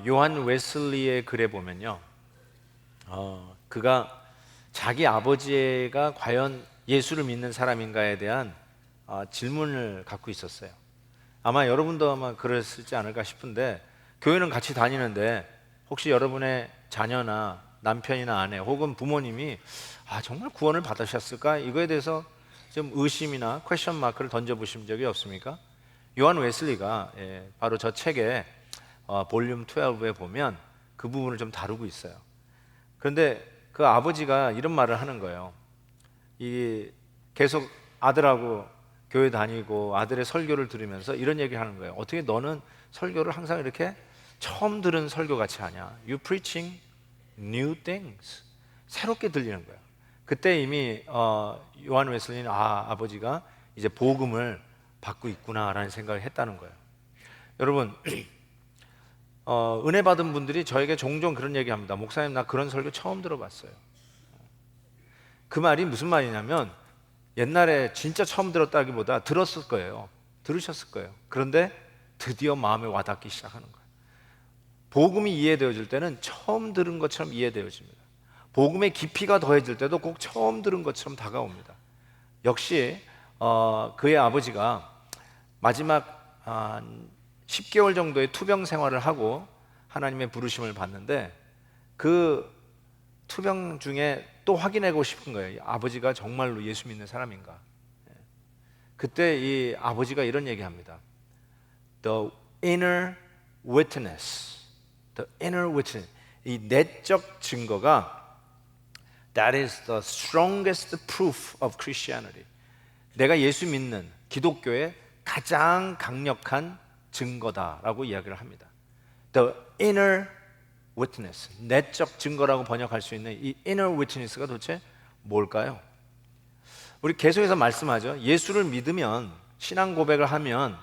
요한 웨슬리의 글에 보면요, 그가 자기 아버지가 과연 예수를 믿는 사람인가에 대한 질문을 갖고 있었어요. 아마 여러분도 아마 그랬을지 않을까 싶은데, 교회는 같이 다니는데 혹시 여러분의 자녀나 남편이나 아내 혹은 부모님이 정말 구원을 받으셨을까? 이거에 대해서 좀 의심이나 퀘션 마크를 던져보신 적이 없습니까? 요한 웨슬리가 바로 저 책에 볼륨 12에 보면 그 부분을 좀 다루고 있어요. 그런데 그 아버지가 이런 말을 하는 거예요. 계속 아들하고 교회 다니고 아들의 설교를 들으면서 이런 얘기를 하는 거예요. 어떻게 너는 설교를 항상 이렇게 처음 들은 설교 같이 하냐? You preaching new things. 새롭게 들리는 거예요. 그때 이미 요한 웨슬리는 아버지가 이제 복음을 받고 있구나라는 생각을 했다는 거예요. 여러분, 은혜 받은 분들이 저에게 종종 그런 얘기합니다. 목사님, 나 그런 설교 처음 들어봤어요. 그 말이 무슨 말이냐면, 옛날에 진짜 처음 들었다기보다 들었을 거예요. 들으셨을 거예요. 그런데 드디어 마음에 와닿기 시작하는 거예요. 복음이 이해되어질 때는 처음 들은 것처럼 이해되어집니다. 복음의 깊이가 더해질 때도 꼭 처음 들은 것처럼 다가옵니다. 역시 그의 아버지가 마지막 10개월 정도의 투병 생활을 하고 하나님의 부르심을 받는데, 그 투병 중에 또 확인하고 싶은 거예요. 아버지가 정말로 예수 믿는 사람인가. 그때 이 아버지가 이런 얘기합니다. The inner witness. The inner witness. 이 내적 증거가 That is the strongest proof of Christianity. 내가 예수 믿는 기독교의 가장 강력한 증거다라고 이야기를 합니다. The inner witness, 내적 증거라고 번역할 수 있는 이 inner witness가 도대체 뭘까요? 우리 계속해서 말씀하죠. 예수를 믿으면, 신앙 고백을 하면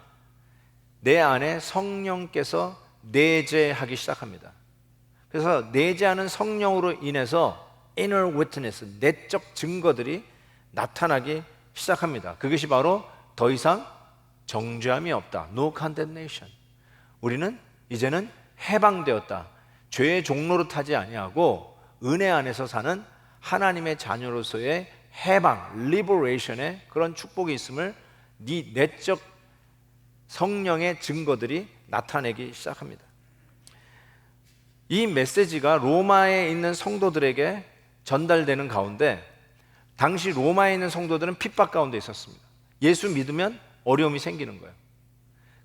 내 안에 성령께서 내재하기 시작합니다. 그래서 내재하는 성령으로 인해서 inner witness, 내적 증거들이 나타나기 시작합니다. 그것이 바로 더 이상 정죄함이 없다. No condemnation. 우리는 이제는 해방되었다. 죄의 종로로 타지 아니하고 은혜 안에서 사는 하나님의 자녀로서의 해방, liberation의 그런 축복이 있음을 네 내적 성령의 증거들이 나타내기 시작합니다. 이 메시지가 로마에 있는 성도들에게 전달되는 가운데, 당시 로마에 있는 성도들은 핍박 가운데 있었습니다. 예수 믿으면 어려움이 생기는 거예요.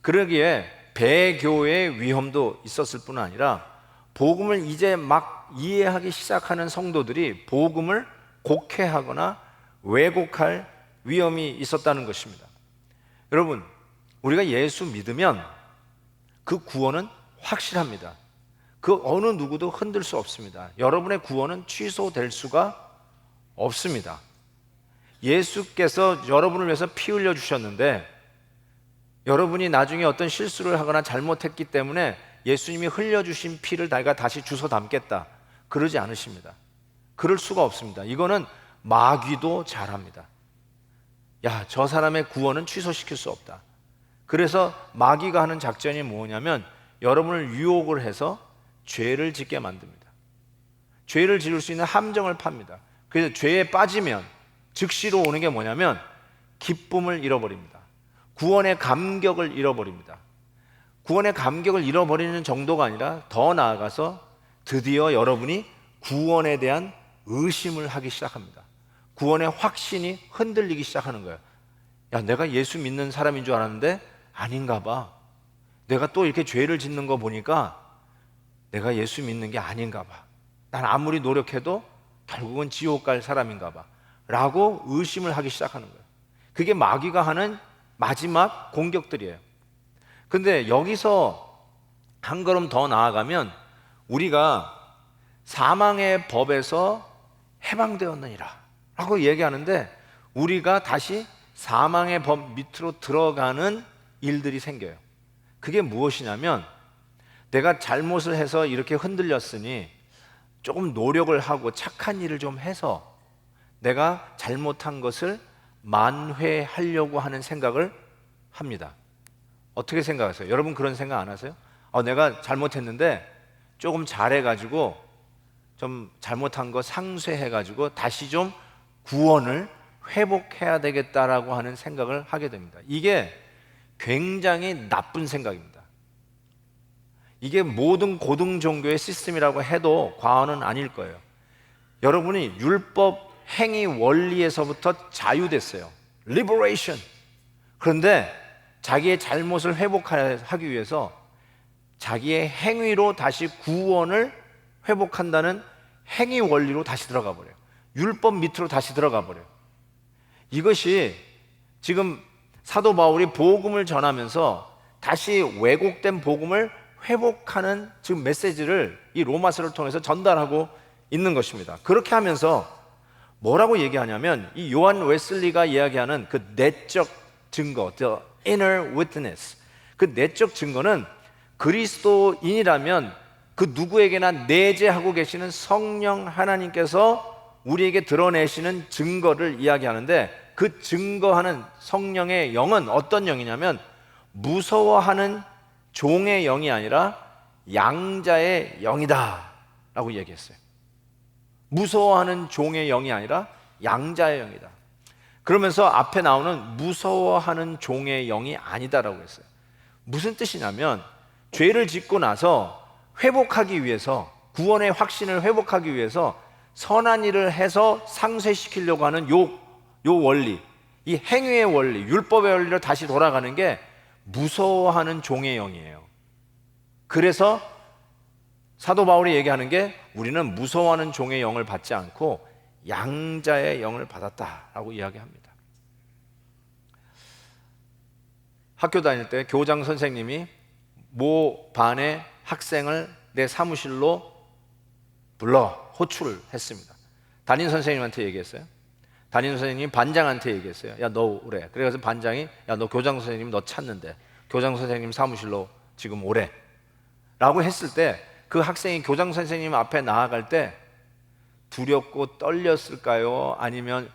그러기에 배교의 위험도 있었을 뿐 아니라 복음을 이제 막 이해하기 시작하는 성도들이 복음을 곡해하거나 왜곡할 위험이 있었다는 것입니다. 여러분, 우리가 예수 믿으면 그 구원은 확실합니다. 그 어느 누구도 흔들 수 없습니다. 여러분의 구원은 취소될 수가 없습니다. 예수께서 여러분을 위해서 피 흘려 주셨는데, 여러분이 나중에 어떤 실수를 하거나 잘못했기 때문에 예수님이 흘려주신 피를 내가 다시 주워 담겠다, 그러지 않으십니다. 그럴 수가 없습니다. 이거는 마귀도 잘합니다. 야, 저 사람의 구원은 취소시킬 수 없다. 그래서 마귀가 하는 작전이 뭐냐면, 여러분을 유혹을 해서 죄를 짓게 만듭니다. 죄를 지을 수 있는 함정을 팝니다. 그래서 죄에 빠지면 즉시로 오는 게 뭐냐면 기쁨을 잃어버립니다. 구원의 감격을 잃어버립니다. 구원의 감격을 잃어버리는 정도가 아니라 더 나아가서 드디어 여러분이 구원에 대한 의심을 하기 시작합니다. 구원의 확신이 흔들리기 시작하는 거예요. 야, 내가 예수 믿는 사람인 줄 알았는데 아닌가 봐. 내가 또 이렇게 죄를 짓는 거 보니까 내가 예수 믿는 게 아닌가 봐. 난 아무리 노력해도 결국은 지옥 갈 사람인가 봐 라고 의심을 하기 시작하는 거예요. 그게 마귀가 하는 마지막 공격들이에요. 근데 여기서 한 걸음 더 나아가면, 우리가 사망의 법에서 해방되었느니라 라고 얘기하는데, 우리가 다시 사망의 법 밑으로 들어가는 일들이 생겨요. 그게 무엇이냐면, 내가 잘못을 해서 이렇게 흔들렸으니 조금 노력을 하고 착한 일을 좀 해서 내가 잘못한 것을 만회하려고 하는 생각을 합니다. 어떻게 생각하세요? 여러분 그런 생각 안 하세요? 내가 잘못했는데 조금 잘해가지고 좀 잘못한 거 상쇄해가지고 다시 좀 구원을 회복해야 되겠다라고 하는 생각을 하게 됩니다. 이게 굉장히 나쁜 생각입니다. 이게 모든 고등 종교의 시스템이라고 해도 과언은 아닐 거예요. 여러분이 율법 행위 원리에서부터 자유됐어요. Liberation. 그런데 자기의 잘못을 회복하기 위해서 자기의 행위로 다시 구원을 회복한다는 행위 원리로 다시 들어가 버려요. 율법 밑으로 다시 들어가 버려요. 이것이 지금 사도 바울이 복음을 전하면서 다시 왜곡된 복음을 회복하는 지금 메시지를 이 로마서를 통해서 전달하고 있는 것입니다. 그렇게 하면서 뭐라고 얘기하냐면 이 요한 웨슬리가 이야기하는 그 내적 증거, the inner witness, 그 내적 증거는 그리스도인이라면 그 누구에게나 내재하고 계시는 성령 하나님께서 우리에게 드러내시는 증거를 이야기하는데, 그 증거하는 성령의 영은 어떤 영이냐면 무서워하는 종의 영이 아니라 양자의 영이다 라고 얘기했어요. 무서워하는 종의 영이 아니라 양자의 영이다. 그러면서 앞에 나오는 무서워하는 종의 영이 아니다라고 했어요. 무슨 뜻이냐면 죄를 짓고 나서 회복하기 위해서, 구원의 확신을 회복하기 위해서 선한 일을 해서 상쇄시키려고 하는 요 원리, 이 행위의 원리, 율법의 원리로 다시 돌아가는 게 무서워하는 종의 영이에요. 그래서 사도 바울이 얘기하는 게 우리는 무서워하는 종의 영을 받지 않고 양자의 영을 받았다라고 이야기합니다. 학교 다닐 때 교장 선생님이 모 반의 학생을 내 사무실로 불러 호출을 했습니다. 담임 선생님한테 얘기했어요. 담임 선생님이 반장한테 얘기했어요. 야, 너 오래. 그래서 반장이 야, 너 교장 선생님 너 찾는데 교장 선생님 사무실로 지금 오래 라고 했을 때 그 학생이 교장 선생님 앞에 나아갈 때 두렵고 떨렸을까요? 아니면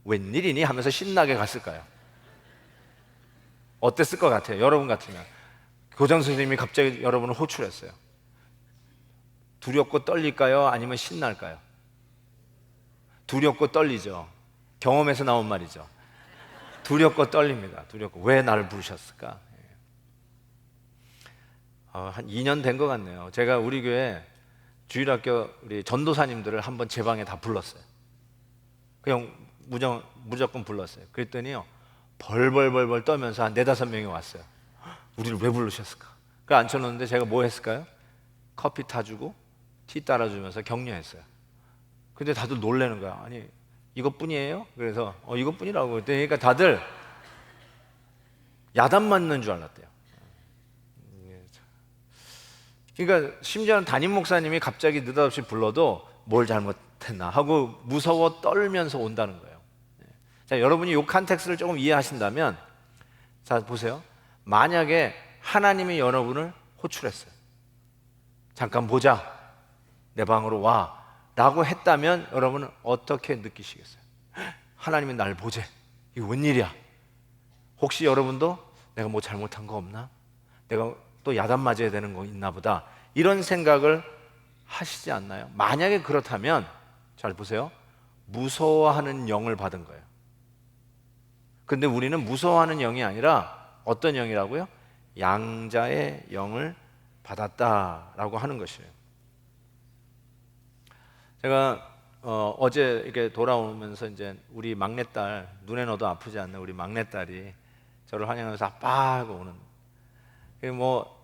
웬일이니? 하면서 신나게 갔을까요? 어땠을 것 같아요? 여러분 같으면 교장 선생님이 갑자기 여러분을 호출했어요. 두렵고 떨릴까요? 아니면 신날까요? 두렵고 떨리죠. 경험에서 나온 말이죠. 두렵고 떨립니다. 두렵고. 왜 나를 부르셨을까? 한 2년 된 것 같네요. 제가 우리 교회 주일학교 우리 전도사님들을 한번 제 방에 다 불렀어요. 그냥 무조건 불렀어요. 그랬더니요, 벌벌벌벌 떠면서 한 4-5명이 왔어요. 우리를 왜 부르셨을까? 그걸 앉혀놓는데 제가 뭐 했을까요? 커피 타주고 티 따라주면서 격려했어요. 근데 다들 놀라는 거야. 아니, 이것뿐이에요? 그래서 이것뿐이라고. 그러니까 다들 야단 맞는 줄 알았대요. 그러니까 심지어는 담임 목사님이 갑자기 느닷없이 불러도 뭘 잘못했나 하고 무서워 떨면서 온다는 거예요. 자, 여러분이 이 컨텍스트를 조금 이해하신다면, 자 보세요. 만약에 하나님이 여러분을 호출했어요. 잠깐 보자, 내 방으로 와 라고 했다면 여러분은 어떻게 느끼시겠어요? 하나님이 날 보재, 이거 웬일이야? 혹시 여러분도 내가 뭐 잘못한 거 없나? 내가 또 야단 맞아야 되는 거 있나 보다, 이런 생각을 하시지 않나요? 만약에 그렇다면 잘 보세요. 무서워하는 영을 받은 거예요. 근데 우리는 무서워하는 영이 아니라 어떤 영이라고요? 양자의 영을 받았다라고 하는 것이에요. 제가 어제 이렇게 돌아오면서 이제 우리 막내딸, 눈에 넣어도 아프지 않는 우리 막내딸이 저를 환영하면서 아빠 하고 오는, 뭐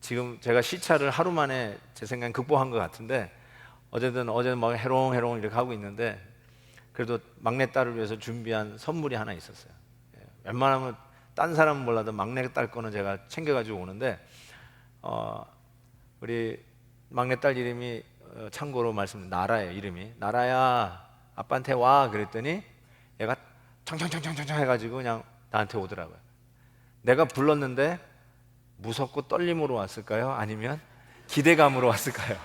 지금 제가 시차를 하루 만에 제 생각엔 극복한 것 같은데, 어제는 막 해롱해롱 이렇게 하고 있는데 그래도 막내딸을 위해서 준비한 선물이 하나 있었어요. 웬만하면 딴 사람은 몰라도 막내딸 거는 제가 챙겨가지고 오는데, 우리 막내딸 이름이 참고로 나라예요. 이름이 나라야, 아빠한테 와 그랬더니 얘가 청청청청청 해가지고 그냥 나한테 오더라고요. 내가 불렀는데 무섭고 떨림으로 왔을까요? 아니면 기대감으로 왔을까요?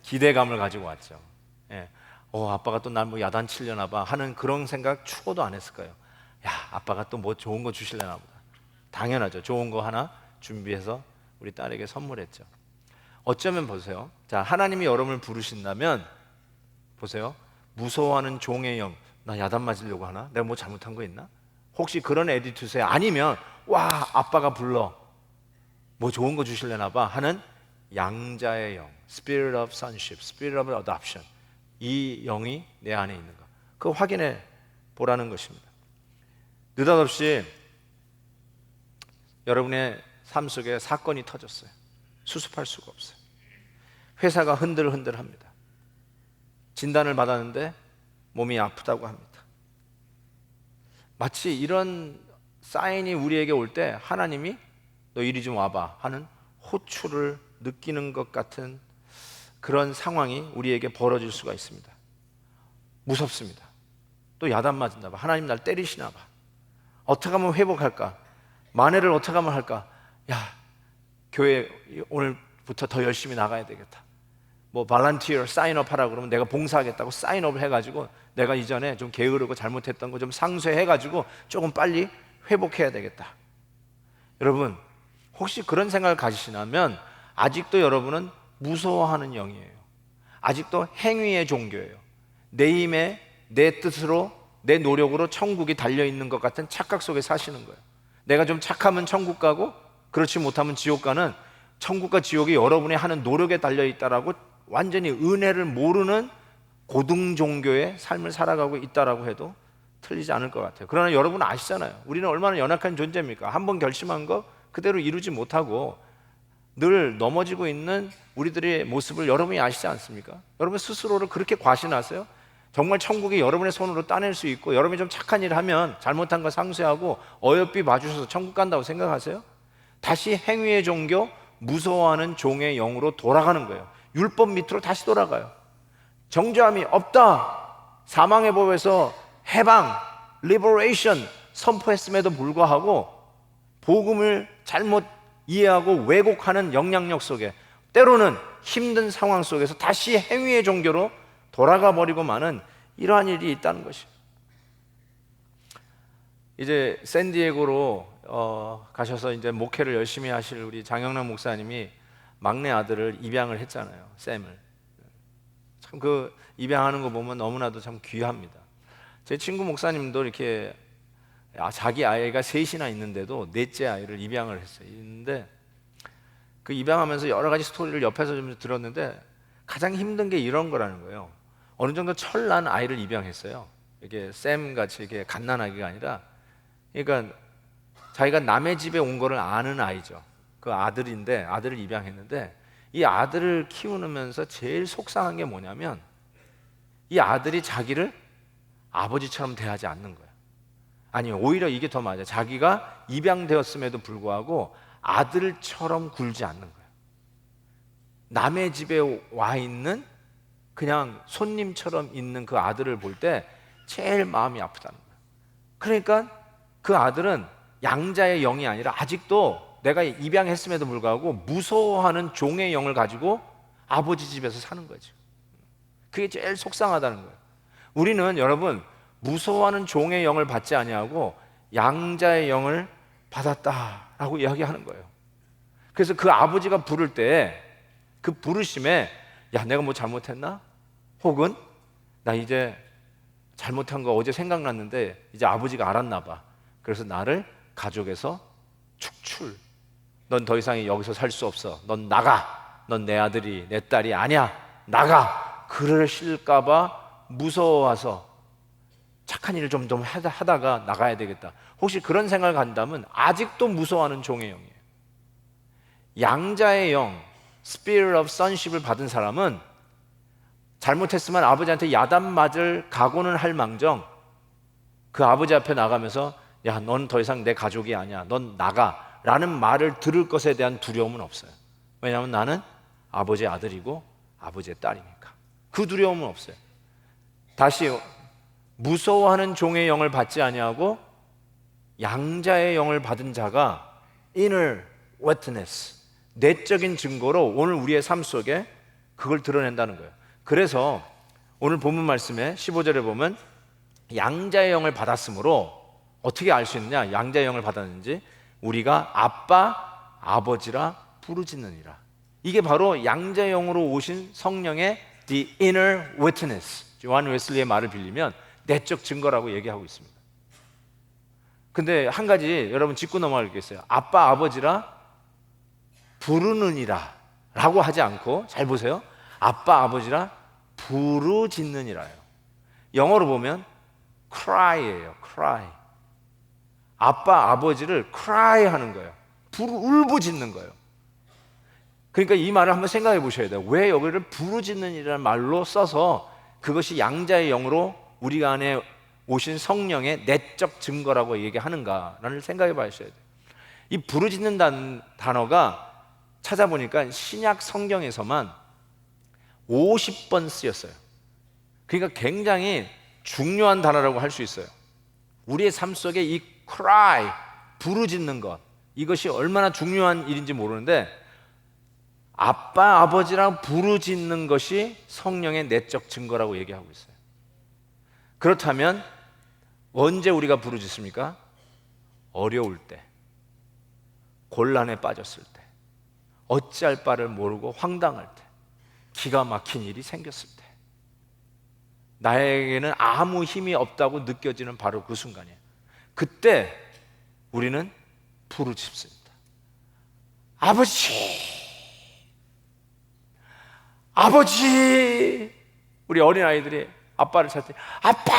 기대감을 가지고 왔죠. 예. 아빠가 또 날 뭐 야단 치려나 봐 하는 그런 생각 추고도 안 했을 거예요. 야, 아빠가 또 뭐 좋은 거 주실려나 보다. 당연하죠. 좋은 거 하나 준비해서 우리 딸에게 선물했죠. 어쩌면 보세요. 자, 하나님이 여러분을 부르신다면 보세요. 무서워하는 종의 영, 나 야단 맞으려고 하나? 내가 뭐 잘못한 거 있나? 혹시 그런 에디투스에 아니면 와, 아빠가 불러, 뭐 좋은 거 주실래나 봐 하는 양자의 영, Spirit of Sonship, Spirit of Adoption, 이 영이 내 안에 있는가, 그거 확인해 보라는 것입니다. 느닷없이 여러분의 삶 속에 사건이 터졌어요. 수습할 수가 없어요. 회사가 흔들흔들합니다. 진단을 받았는데 몸이 아프다고 합니다. 마치 이런 사인이 우리에게 올 때 하나님이 너 이리 좀 와봐 하는 호출을 느끼는 것 같은 그런 상황이 우리에게 벌어질 수가 있습니다. 무섭습니다. 또 야단 맞은다 봐. 하나님 날 때리시나 봐. 어떻게 하면 회복할까? 만회를 어떻게 하면 할까? 야, 교회 오늘부터 더 열심히 나가야 되겠다. 뭐 발런티어 사인업 하라고 그러면 내가 봉사하겠다고 사인업을 해가지고 내가 이전에 좀 게으르고 잘못했던 거 좀 상쇄해가지고 조금 빨리 회복해야 되겠다. 여러분, 혹시 그런 생각을 가지시나면 아직도 여러분은 무서워하는 영이에요. 아직도 행위의 종교예요. 내 힘에 내 뜻으로 내 노력으로 천국이 달려있는 것 같은 착각 속에 사시는 거예요. 내가 좀 착하면 천국 가고 그렇지 못하면 지옥 가는, 천국과 지옥이 여러분이 하는 노력에 달려있다라고 완전히 은혜를 모르는 고등 종교의 삶을 살아가고 있다라고 해도 틀리지 않을 것 같아요. 그러나 여러분은 아시잖아요. 우리는 얼마나 연약한 존재입니까? 한번 결심한 거 그대로 이루지 못하고 늘 넘어지고 있는 우리들의 모습을 여러분이 아시지 않습니까? 여러분 스스로를 그렇게 과신하세요? 정말 천국이 여러분의 손으로 따낼 수 있고 여러분이 좀 착한 일을 하면 잘못한 거 상쇄하고 어여삐 봐주셔서 천국 간다고 생각하세요? 다시 행위의 종교, 무서워하는 종의 영으로 돌아가는 거예요. 율법 밑으로 다시 돌아가요. 정죄함이 없다, 사망의 법에서 해방, 리버레이션 선포했음에도 불구하고 복음을 잘못 이해하고 왜곡하는 영향력 속에, 때로는 힘든 상황 속에서 다시 행위의 종교로 돌아가 버리고 마는 이러한 일이 있다는 것이에요. 이제 샌디에고로 가셔서 이제 목회를 열심히 하실 우리 장영란 목사님이 막내 아들을 입양을 했잖아요. 샘을. 참 그 입양하는 거 보면 너무나도 참 귀합니다. 제 친구 목사님도 이렇게 자기 아이가 셋이나 있는데도 넷째 아이를 입양을 했어요. 있는데 그 입양하면서 여러 가지 스토리를 옆에서 좀 들었는데 가장 힘든 게 이런 거라는 거예요. 어느 정도 철난 아이를 입양했어요. 이게 샘 같이 이렇게 갓난아기가 아니라, 그러니까 자기가 남의 집에 온 거를 아는 아이죠. 그 아들인데 아들을 입양했는데 이 아들을 키우면서 제일 속상한 게 뭐냐면 이 아들이 자기를 아버지처럼 대하지 않는 거예요. 아니, 오히려 이게 더 맞아요. 자기가 입양되었음에도 불구하고 아들처럼 굴지 않는 거예요. 남의 집에 와 있는 그냥 손님처럼 있는 그 아들을 볼 때 제일 마음이 아프다는 거예요. 그러니까 그 아들은 양자의 영이 아니라 아직도 내가 입양했음에도 불구하고 무서워하는 종의 영을 가지고 아버지 집에서 사는 거죠. 그게 제일 속상하다는 거예요. 우리는 여러분 무서워하는 종의 영을 받지 아니하고 양자의 영을 받았다라고 이야기하는 거예요. 그래서 그 아버지가 부를 때 그 부르심에 야, 내가 뭐 잘못했나? 혹은 나 이제 잘못한 거 어제 생각났는데 이제 아버지가 알았나 봐. 그래서 나를 가족에서 축출. 넌 더 이상 여기서 살 수 없어. 넌 나가. 넌 내 아들이 내 딸이 아니야. 나가. 그러실까 봐 무서워서 착한 일을 좀 하다가 나가야 되겠다. 혹시 그런 생각을 간다면 아직도 무서워하는 종의 영이에요. 양자의 영, Spirit of Sonship을 받은 사람은 잘못했으면 아버지한테 야단 맞을 각오는 할 망정 그 아버지 앞에 나가면서 야, 넌 더 이상 내 가족이 아니야. 넌 나가. 라는 말을 들을 것에 대한 두려움은 없어요. 왜냐하면 나는 아버지의 아들이고 아버지의 딸이니까. 그 두려움은 없어요. 다시 무서워하는 종의 영을 받지 아니하고 양자의 영을 받은 자가 inner witness, 내적인 증거로 오늘 우리의 삶 속에 그걸 드러낸다는 거예요. 그래서 오늘 본문 말씀에 15절에 보면 양자의 영을 받았으므로 어떻게 알 수 있느냐? 양자의 영을 받았는지 우리가 아빠, 아버지라 부르짖느니라. 이게 바로 양자의 영으로 오신 성령의 the inner witness, 요한 웨슬리의 말을 빌리면 내적 증거라고 얘기하고 있습니다. 근데 한 가지 여러분 짚고 넘어가겠어요. 아빠 아버지라 부르느니라 라고 하지 않고, 잘 보세요, 아빠 아버지라 부르짖느니라요. 영어로 보면 cry예요. cry. 아빠 아버지를 cry 하는 거예요. 울부짖는 거예요. 그러니까 이 말을 한번 생각해 보셔야 돼요. 왜 여기를 부르짖는이라는 말로 써서 그것이 양자의 영으로 우리 안에 오신 성령의 내적 증거라고 얘기하는가라는 생각해 봐야 돼요. 이 부르짖는다는 단어가 찾아보니까 신약 성경에서만 50번 쓰였어요. 그러니까 굉장히 중요한 단어라고 할 수 있어요. 우리의 삶 속에 이 cry, 부르짖는 것, 이것이 얼마나 중요한 일인지 모르는데 아빠 아버지랑 부르짖는 것이 성령의 내적 증거라고 얘기하고 있어요. 그렇다면 언제 우리가 부르짖습니까? 어려울 때, 곤란에 빠졌을 때, 어찌할 바를 모르고 황당할 때, 기가 막힌 일이 생겼을 때, 나에게는 아무 힘이 없다고 느껴지는 바로 그 순간이에요. 그때 우리는 부르짖습니다. 아버지, 아버지. 우리 어린아이들이 아빠를 찾을 때 아빠,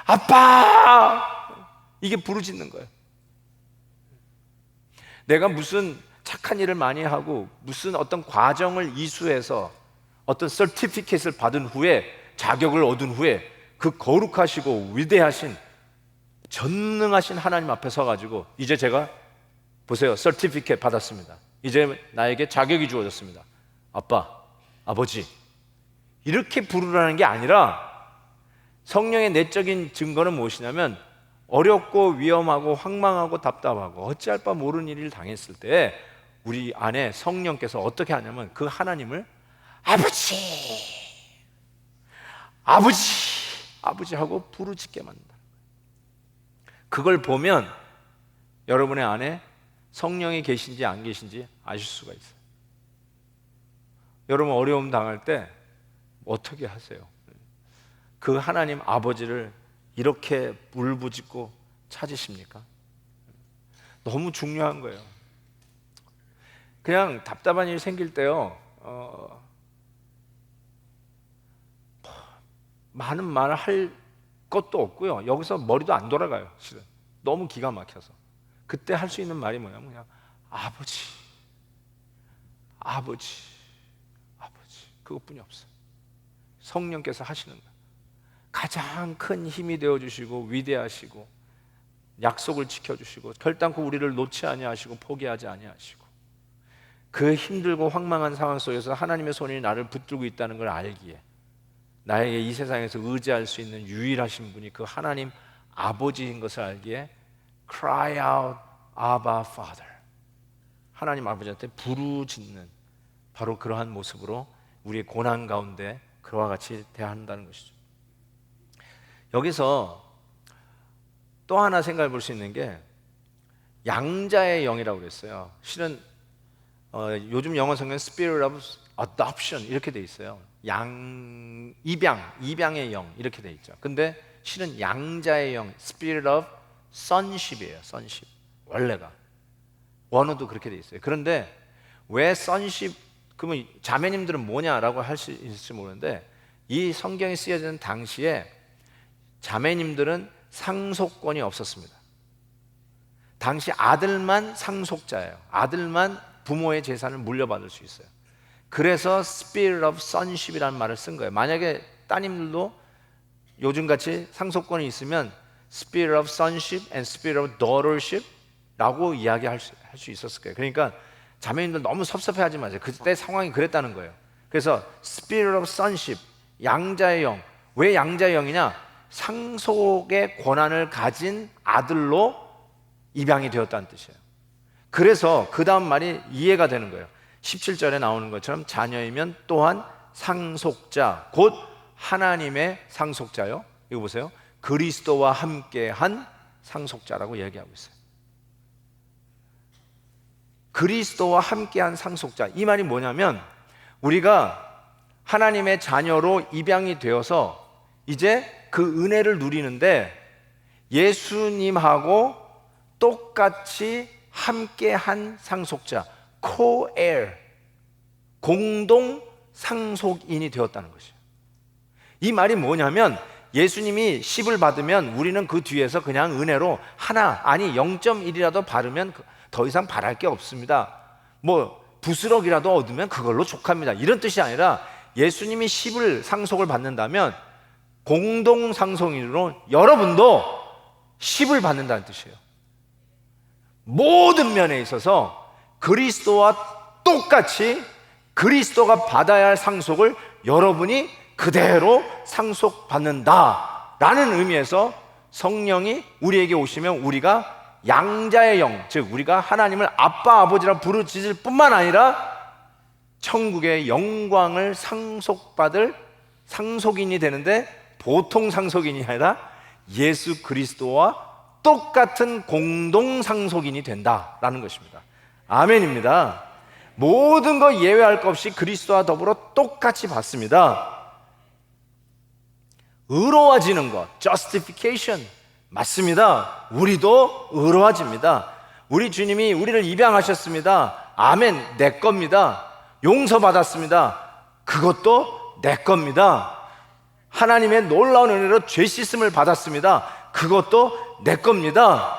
아빠, 이게 부르짖는 거예요. 내가 무슨 착한 일을 많이 하고 무슨 어떤 과정을 이수해서 어떤 서티피켓을 받은 후에, 자격을 얻은 후에 그 거룩하시고 위대하신 전능하신 하나님 앞에 서가지고 이제 제가 보세요, 서티피켓 받았습니다, 이제 나에게 자격이 주어졌습니다, 아빠, 아버지, 이렇게 부르라는 게 아니라 성령의 내적인 증거는 무엇이냐면 어렵고 위험하고 황망하고 답답하고 어찌할 바 모르는 일을 당했을 때 우리 안에 성령께서 어떻게 하냐면 그 하나님을 아버지, 아버지, 아버지 하고 부르짖게 만든다. 그걸 보면 여러분의 안에 성령이 계신지 안 계신지 아실 수가 있어요. 여러분 어려움 당할 때 어떻게 하세요? 그 하나님 아버지를 이렇게 울부짖고 찾으십니까? 너무 중요한 거예요. 그냥 답답한 일이 생길 때요, 많은 말을 할 것도 없고요, 여기서 머리도 안 돌아가요. 실은 너무 기가 막혀서 그때 할 수 있는 말이 뭐냐면 그냥 아버지, 아버지, 아버지, 그것뿐이 없어요. 성령께서 하시는 거예요. 가장 큰 힘이 되어주시고 위대하시고 약속을 지켜주시고 결단코 우리를 놓지 아니하시고 포기하지 아니하시고 그 힘들고 황망한 상황 속에서 하나님의 손이 나를 붙들고 있다는 걸 알기에 나에게 이 세상에서 의지할 수 있는 유일하신 분이 그 하나님 아버지인 것을 알기에 cry out, Abba, Father, 하나님 아버지한테 부르짖는 바로 그러한 모습으로 우리의 고난 가운데 그와 같이 대한다는 것이죠. 여기서 또 하나 생각해 볼 수 있는 게 양자의 영이라고 그랬어요. 실은 요즘 영어 성경에 Spirit of Adoption 이렇게 돼 있어요. 입양의 영 이렇게 돼 있죠. 근데 실은 양자의 영, Spirit of Sonship이에요. Sonship. 원래가 원어도 그렇게 돼 있어요. 그런데 왜 Sonship, 그러면 자매님들은 뭐냐라고 할 수 있을지 모르는데 이 성경이 쓰여지는 당시에 자매님들은 상속권이 없었습니다. 당시 아들만 상속자예요. 아들만 부모의 재산을 물려받을 수 있어요. 그래서 Spirit of Sonship이라는 말을 쓴 거예요. 만약에 따님들도 요즘같이 상속권이 있으면 Spirit of Sonship and Spirit of Daughtership 라고 이야기할 수 있었을 거예요. 그러니까 자매님들 너무 섭섭해하지 마세요. 그때 상황이 그랬다는 거예요. 그래서 Spirit of Sonship, 양자의 영. 왜 양자의 영이냐? 상속의 권한을 가진 아들로 입양이 되었다는 뜻이에요. 그래서 그 다음 말이 이해가 되는 거예요. 17절에 나오는 것처럼 자녀이면 또한 상속자, 곧 하나님의 상속자요. 이거 보세요. 그리스도와 함께한 상속자라고 얘기하고 있어요. 그리스도와 함께한 상속자. 이 말이 뭐냐면 우리가 하나님의 자녀로 입양이 되어서 이제 그 은혜를 누리는데 예수님하고 똑같이 함께한 상속자, co-heir, 공동 상속인이 되었다는 것이에요. 이 말이 뭐냐면 예수님이 10을 받으면 우리는 그 뒤에서 그냥 은혜로 하나, 아니 0.1이라도 바르면 더 이상 바랄 게 없습니다. 뭐 부스럭이라도 얻으면 그걸로 족합니다. 이런 뜻이 아니라 예수님이 10을 상속을 받는다면 공동 상속인으로 여러분도 10을 받는다는 뜻이에요. 모든 면에 있어서 그리스도와 똑같이 그리스도가 받아야 할 상속을 여러분이 그대로 상속받는다라는 의미에서 성령이 우리에게 오시면 우리가 양자의 영, 즉 우리가 하나님을 아빠 아버지라 부르짖을 뿐만 아니라 천국의 영광을 상속받을 상속인이 되는데 보통 상속인이 아니라 예수 그리스도와 똑같은 공동 상속인이 된다라는 것입니다. 아멘입니다. 모든 거 예외할 것 없이 그리스도와 더불어 똑같이 받습니다. 의로워지는 것, justification 맞습니다. 우리도 의로워집니다. 우리 주님이 우리를 입양하셨습니다. 아멘, 내 겁니다. 용서받았습니다. 그것도 내 겁니다. 하나님의 놀라운 은혜로 죄 씻음을 받았습니다. 그것도 내 겁니다.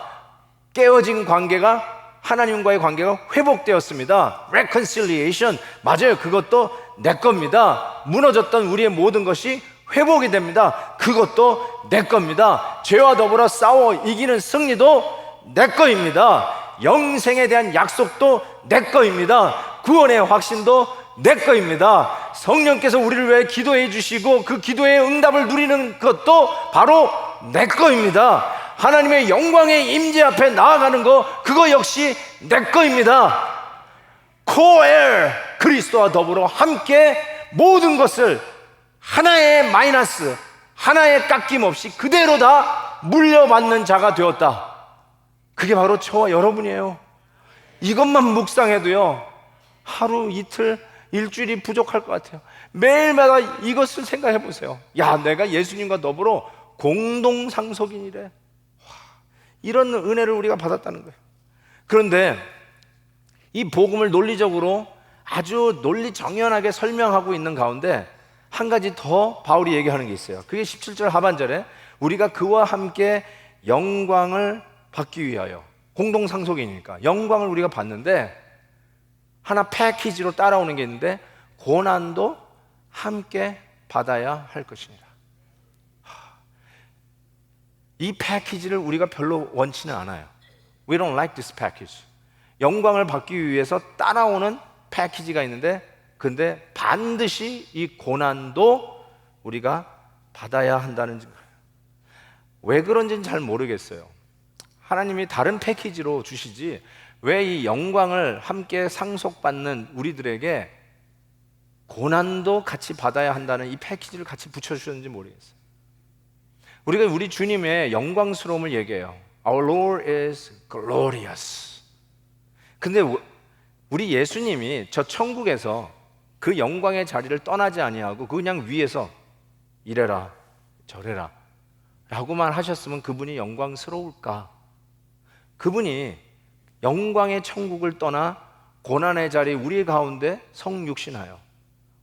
깨어진 관계가 하나님과의 관계가 회복되었습니다. reconciliation 맞아요. 그것도 내 겁니다. 무너졌던 우리의 모든 것이 회복이 됩니다. 그것도 내 겁니다. 죄와 더불어 싸워 이기는 승리도 내 거입니다. 영생에 대한 약속도 내 거입니다. 구원의 확신도 내 거입니다. 성령께서 우리를 위해 기도해 주시고 그 기도의 응답을 누리는 것도 바로 내 거입니다. 하나님의 영광의 임재 앞에 나아가는 거 그거 역시 내 거입니다. co-heir 그리스도와 더불어 함께 모든 것을 하나의 마이너스, 하나의 깎임 없이 그대로 다 물려받는 자가 되었다. 그게 바로 저와 여러분이에요. 이것만 묵상해도요 하루 이틀 일주일이 부족할 것 같아요. 매일마다 이것을 생각해 보세요. 야, 내가 예수님과 더불어 공동 상속인이래. 이런 은혜를 우리가 받았다는 거예요. 그런데 이 복음을 논리적으로 아주 논리 정연하게 설명하고 있는 가운데 한 가지 더 바울이 얘기하는 게 있어요. 그게 17절 하반절에 우리가 그와 함께 영광을 받기 위하여, 공동 상속이니까 영광을 우리가 받는데 하나 패키지로 따라오는 게 있는데 고난도 함께 받아야 할 것이니라. 이 패키지를 우리가 별로 원치는 않아요. We don't like this package. 영광을 받기 위해서 따라오는 패키지가 있는데 근데 반드시 이 고난도 우리가 받아야 한다는 거예요. 왜 그런지는 잘 모르겠어요. 하나님이 다른 패키지로 주시지 왜 이 영광을 함께 상속받는 우리들에게 고난도 같이 받아야 한다는 이 패키지를 같이 붙여주셨는지 모르겠어요. 우리가 우리 주님의 영광스러움을 얘기해요. Our Lord is glorious. 근데 우리 예수님이 저 천국에서 그 영광의 자리를 떠나지 아니하고 그냥 위에서 이래라 저래라 라고만 하셨으면 그분이 영광스러울까? 그분이 영광의 천국을 떠나 고난의 자리 우리 가운데 성육신하여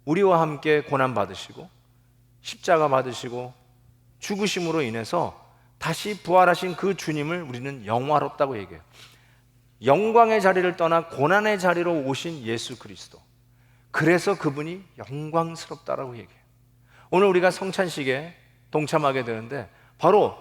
우리와 함께 고난 받으시고 십자가 받으시고 죽으심으로 인해서 다시 부활하신 그 주님을 우리는 영화롭다고 얘기해요. 영광의 자리를 떠나 고난의 자리로 오신 예수 그리스도, 그래서 그분이 영광스럽다라고 얘기해요. 오늘 우리가 성찬식에 동참하게 되는데 바로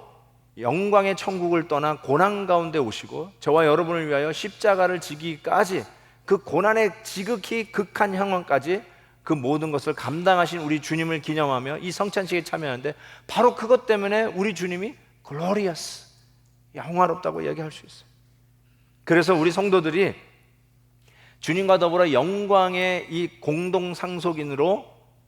영광의 천국을 떠나 고난 가운데 오시고 저와 여러분을 위하여 십자가를 지기까지 그 고난의 지극히 극한 형황까지 그 모든 것을 감당하신 우리 주님을 기념하며 이 성찬식에 참여하는데 바로 그것 때문에 우리 주님이 글로리어스, 영화롭다고 얘기할 수 있어요. 그래서 우리 성도들이 주님과 더불어 영광의 이 공동 상속인으로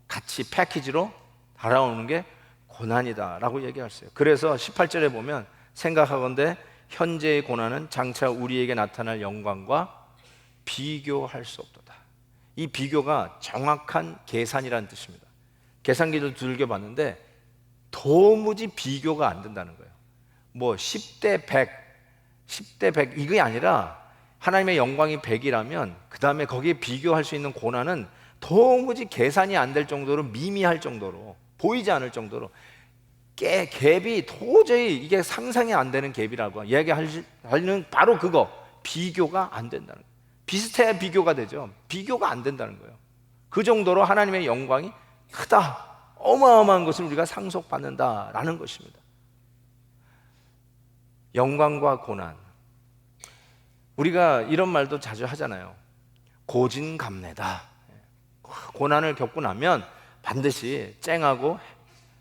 같이 패키지로 달아오는 게 고난이다 라고 얘기할 수 있어요. 그래서 18절에 보면 생각하건대 현재의 고난은 장차 우리에게 나타날 영광과 비교할 수 없도다. 이 비교가 정확한 계산이라는 뜻입니다. 계산기도 두들겨 봤는데 도무지 비교가 안 된다는 거예요. 뭐 10대 100, 10대 100 이게 아니라 하나님의 영광이 100이라면 그 다음에 거기에 비교할 수 있는 고난은 도무지 계산이 안 될 정도로 미미할 정도로 보이지 않을 정도로 갭이 도저히 이게 상상이 안 되는 갭이라고 이야기하는 바로 그거, 비교가 안 된다는 거예요. 비슷해야 비교가 되죠. 비교가 안 된다는 거예요. 그 정도로 하나님의 영광이 크다, 어마어마한 것을 우리가 상속받는다라는 것입니다. 영광과 고난, 우리가 이런 말도 자주 하잖아요. 고진감래다. 고난을 겪고 나면 반드시 쨍하고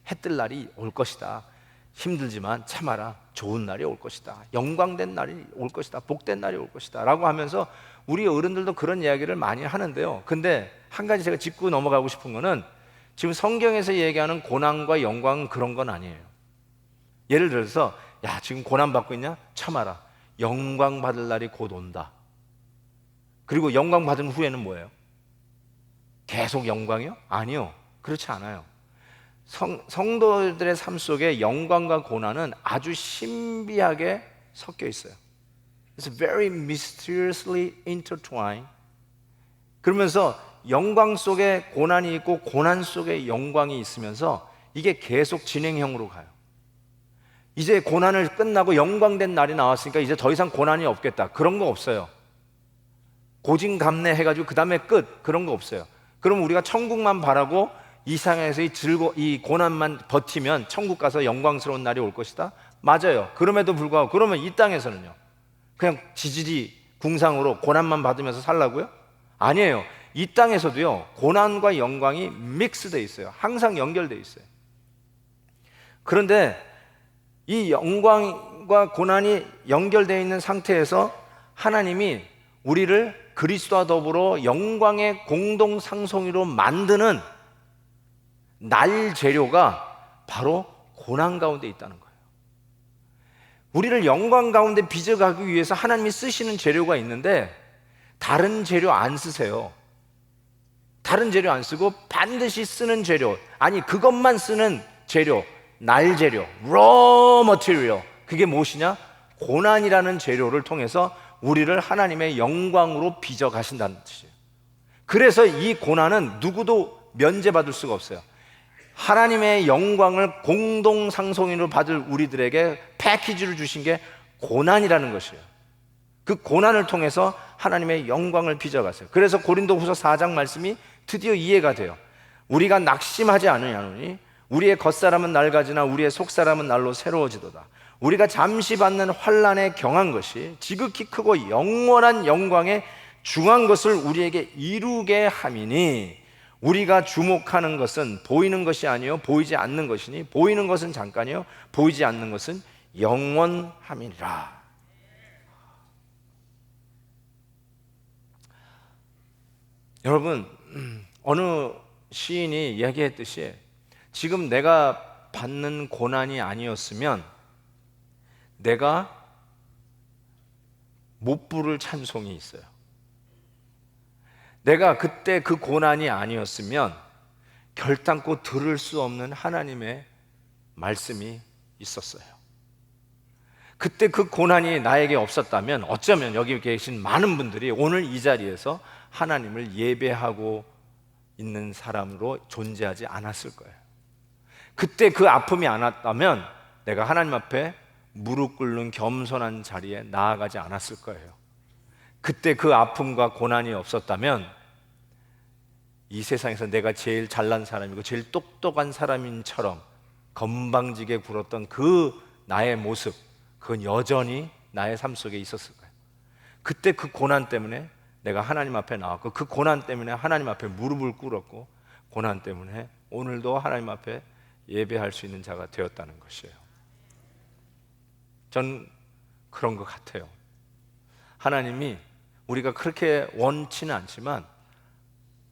해뜰 날이 올 것이다. 힘들지만 참아라. 좋은 날이 올 것이다. 영광된 날이 올 것이다. 복된 날이 올 것이다 라고 하면서 우리 어른들도 그런 이야기를 많이 하는데요. 근데 한 가지 제가 짚고 넘어가고 싶은 거는 지금 성경에서 얘기하는 고난과 영광은 그런 건 아니에요. 예를 들어서 야, 지금 고난 받고 있냐? 참아라. 영광 받을 날이 곧 온다. 그리고 영광 받은 후에는 뭐예요? 계속 영광이요? 아니요. 그렇지 않아요. 성도들의 삶 속에 영광과 고난은 아주 신비하게 섞여 있어요. It's very mysteriously intertwined. 그러면서 영광 속에 고난이 있고 고난 속에 영광이 있으면서 이게 계속 진행형으로 가요. 이제 고난을 끝나고 영광된 날이 나왔으니까 이제 더 이상 고난이 없겠다. 그런 거 없어요. 고진감래 해가지고 그 다음에 끝. 그런 거 없어요. 그럼 우리가 천국만 바라고 이 상황에서 이 고난만 버티면 천국 가서 영광스러운 날이 올 것이다? 맞아요. 그럼에도 불구하고 그러면 이 땅에서는요? 그냥 지지리 궁상으로 고난만 받으면서 살라고요? 아니에요. 이 땅에서도요, 고난과 영광이 믹스되어 있어요. 항상 연결되어 있어요. 그런데 이 영광과 고난이 연결되어 있는 상태에서 하나님이 우리를 그리스도와 더불어 영광의 공동 상속인으로 만드는 날 재료가 바로 고난 가운데 있다는 거예요. 우리를 영광 가운데 빚어가기 위해서 하나님이 쓰시는 재료가 있는데 다른 재료 안 쓰세요. 다른 재료 안 쓰고 반드시 쓰는 재료, 아니 그것만 쓰는 재료, 날 재료, raw material, 그게 무엇이냐? 고난이라는 재료를 통해서 우리를 하나님의 영광으로 빚어 가신다는 뜻이에요. 그래서 이 고난은 누구도 면제받을 수가 없어요. 하나님의 영광을 공동 상속인으로 받을 우리들에게 패키지를 주신 게 고난이라는 것이에요. 그 고난을 통해서 하나님의 영광을 빚어가세요. 그래서 고린도후서 4장 말씀이 드디어 이해가 돼요. 우리가 낙심하지 않으냐노니 우리의 겉사람은 낡아지나 우리의 속사람은 날로 새로워지도다. 우리가 잠시 받는 환난에 경한 것이 지극히 크고 영원한 영광에 중한 것을 우리에게 이루게 함이니 우리가 주목하는 것은 보이는 것이 아니요 보이지 않는 것이니 보이는 것은 잠깐이요 보이지 않는 것은 영원함이니라. 여러분, 어느 시인이 이야기했듯이 지금 내가 받는 고난이 아니었으면 내가 못 부를 찬송이 있어요. 내가 그때 그 고난이 아니었으면 결단코 들을 수 없는 하나님의 말씀이 있었어요. 그때 그 고난이 나에게 없었다면 어쩌면 여기 계신 많은 분들이 오늘 이 자리에서 하나님을 예배하고 있는 사람으로 존재하지 않았을 거예요. 그때 그 아픔이 안 왔다면 내가 하나님 앞에 무릎 꿇는 겸손한 자리에 나아가지 않았을 거예요. 그때 그 아픔과 고난이 없었다면 이 세상에서 내가 제일 잘난 사람이고 제일 똑똑한 사람인처럼 건방지게 굴었던 그 나의 모습, 그건 여전히 나의 삶 속에 있었을 거예요. 그때 그 고난 때문에 내가 하나님 앞에 나왔고 그 고난 때문에 하나님 앞에 무릎을 꿇었고 고난 때문에 오늘도 하나님 앞에 예배할 수 있는 자가 되었다는 것이에요. 전 그런 것 같아요. 하나님이 우리가 그렇게 원치는 않지만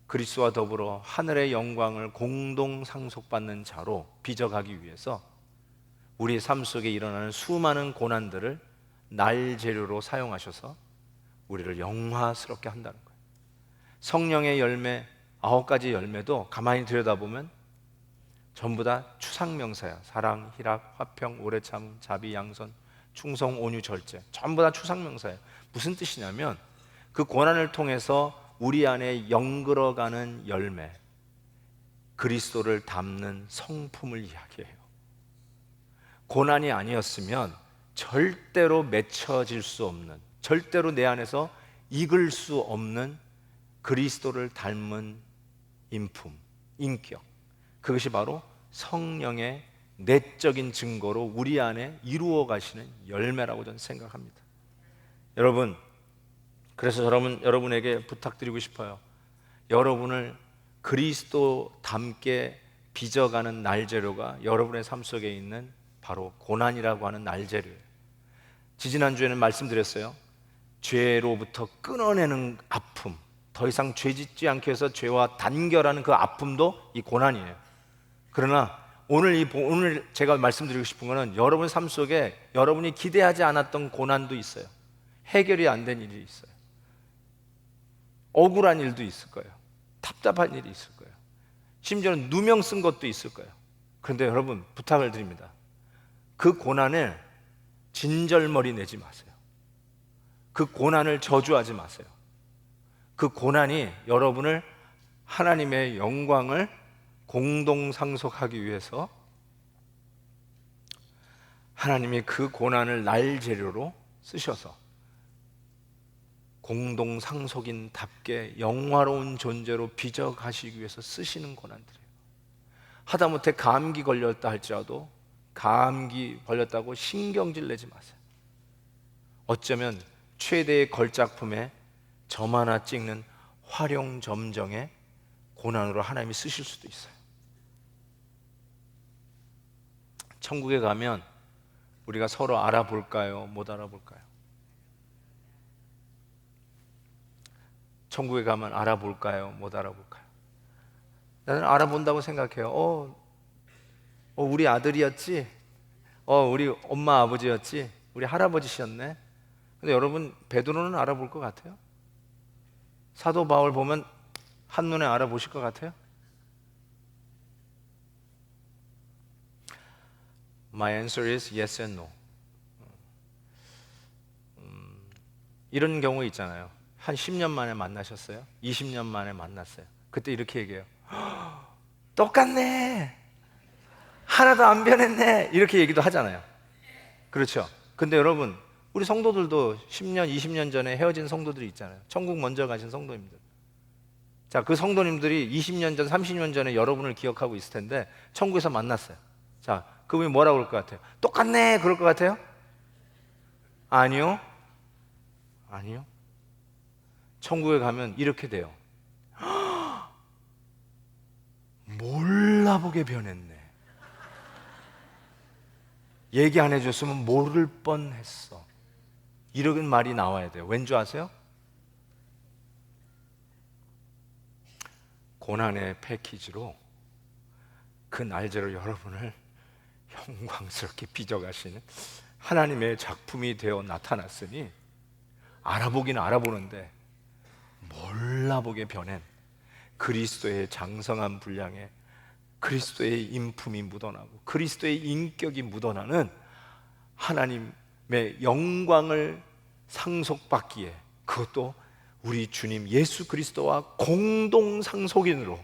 그리스도와 더불어 하늘의 영광을 공동 상속받는 자로 빚어가기 위해서 우리의 삶 속에 일어나는 수많은 고난들을 날 재료로 사용하셔서 우리를 영화스럽게 한다는 거예요. 성령의 열매 9가지 열매도 가만히 들여다보면 전부 다 추상명사야. 사랑, 희락, 화평, 오래 참음, 자비, 양선, 충성, 온유, 절제. 전부 다 추상명사예요. 무슨 뜻이냐면 그 고난을 통해서 우리 안에 영글어가는 열매, 그리스도를 담는 성품을 이야기해요. 고난이 아니었으면 절대로 맺혀질 수 없는, 절대로 내 안에서 익을 수 없는 그리스도를 닮은 인품, 인격, 그것이 바로 성령의 내적인 증거로 우리 안에 이루어 가시는 열매라고 저는 생각합니다. 여러분, 그래서 여러분에게 부탁드리고 싶어요. 여러분을 그리스도 닮게 빚어가는 날재료가 여러분의 삶 속에 있는 바로 고난이라고 하는 날재료예요. 지지난주에는 말씀드렸어요. 죄로부터 끊어내는 아픔, 더 이상 죄 짓지 않기 위해서 죄와 단결하는 그 아픔도 이 고난이에요. 그러나 오늘 제가 말씀드리고 싶은 것은 여러분 삶 속에 여러분이 기대하지 않았던 고난도 있어요. 해결이 안 된 일이 있어요. 억울한 일도 있을 거예요. 답답한 일이 있을 거예요. 심지어는 누명 쓴 것도 있을 거예요. 그런데 여러분 부탁을 드립니다. 그 고난을 진절머리 내지 마세요. 그 고난을 저주하지 마세요. 그 고난이 여러분을 하나님의 영광을 공동상속하기 위해서 하나님이 그 고난을 날재료로 쓰셔서 공동상속인답게 영화로운 존재로 빚어가시기 위해서 쓰시는 고난들이에요. 하다못해 감기 걸렸다 할지라도 감기 걸렸다고 신경질 내지 마세요. 어쩌면 최대의 걸작품에 점 하나 찍는 활용점정의 고난으로 하나님이 쓰실 수도 있어요. 천국에 가면 우리가 서로 알아볼까요? 못 알아볼까요? 천국에 가면 알아볼까요? 못 알아볼까요? 나는 알아본다고 생각해요. 우리 아들이었지? 우리 엄마 아버지였지? 우리 할아버지셨네? 근데 여러분 베드로는 알아볼 것 같아요? 사도 바울 보면 한눈에 알아보실 것 같아요? My answer is yes and no. 이런 경우 있잖아요. 한 10년 만에 만나셨어요? 20년 만에 만났어요. 그때 이렇게 얘기해요. 똑같네. 하나도 안 변했네. 이렇게 얘기도 하잖아요. 그렇죠? 근데 여러분, 우리 성도들도 10년, 20년 전에 헤어진 성도들이 있잖아요. 천국 먼저 가신 성도님들. 자, 그 성도님들이 20년 전, 30년 전에 여러분을 기억하고 있을 텐데 천국에서 만났어요. 자, 그분이 뭐라고 그럴 것 같아요? 똑같네. 그럴 것 같아요? 아니요. 아니요. 천국에 가면 이렇게 돼요. 몰라보게 변했네. 얘기 안 해줬으면 모를 뻔했어. 이런 말이 나와야 돼요. 왠지 아세요? 고난의 패키지로 그 날짜로 여러분을 영광스럽게 빚어가시는 하나님의 작품이 되어 나타났으니 알아보긴 알아보는데 몰라보게 변한 그리스도의 장성한 분량에 그리스도의 인품이 묻어나고 그리스도의 인격이 묻어나는 하나님의 영광을 상속받기에, 그것도 우리 주님 예수 그리스도와 공동 상속인으로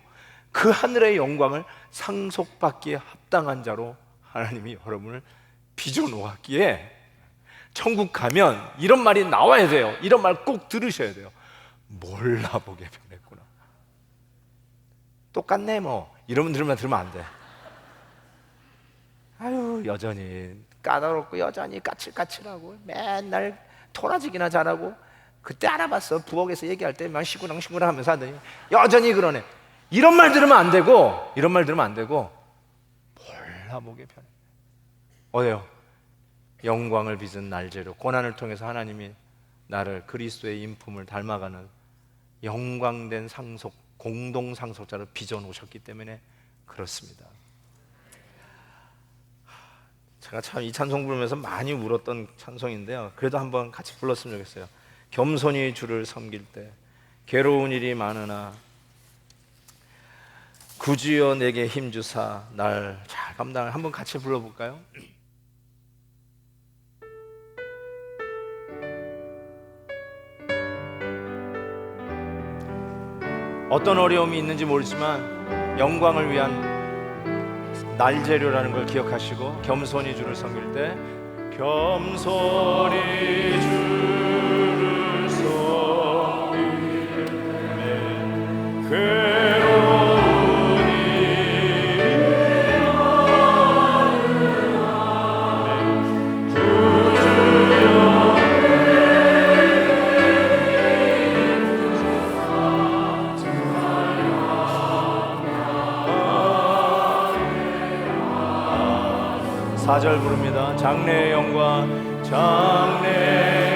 그 하늘의 영광을 상속받기에 합당한 자로 하나님이 여러분을 빚어 놓았기에 천국 가면 이런 말이 나와야 돼요. 이런 말 꼭 들으셔야 돼요. 몰라보게 변했구나. 똑같네 뭐 이러면 들으면 안 돼. 아유, 여전히 까다롭고 여전히 까칠까칠하고 맨날 토라지기나 잘하고, 그때 알아봤어. 부엌에서 얘기할 때만 시구랑시구랑 하면서 하더니 여전히 그러네. 이런 말 들으면 안 되고, 이런 말 들으면 안 되고, 몰라보게 변해. 어때요? 영광을 빚은 날재료, 고난을 통해서 하나님이 나를 그리스도의 인품을 닮아가는 영광된 상속, 공동 상속자로 빚어 놓으셨기 때문에 그렇습니다. 제가 참 이 찬송 부르면서 많이 울었던 찬송인데요, 그래도 한번 같이 불렀으면 좋겠어요. 겸손히 주를 섬길 때 괴로운 일이 많으나 구주여 내게 힘주사 날 잘 감당을. 한번 같이 불러볼까요? 어떤 어려움이 있는지 모르지만 영광을 위한 날재료라는 걸 기억하시고 겸손히 주를 섬길 때 겸손히 주를 섬길 때 괴로운 일이 많으나 구주여 사절 부릅니다. 장래의 영광 장래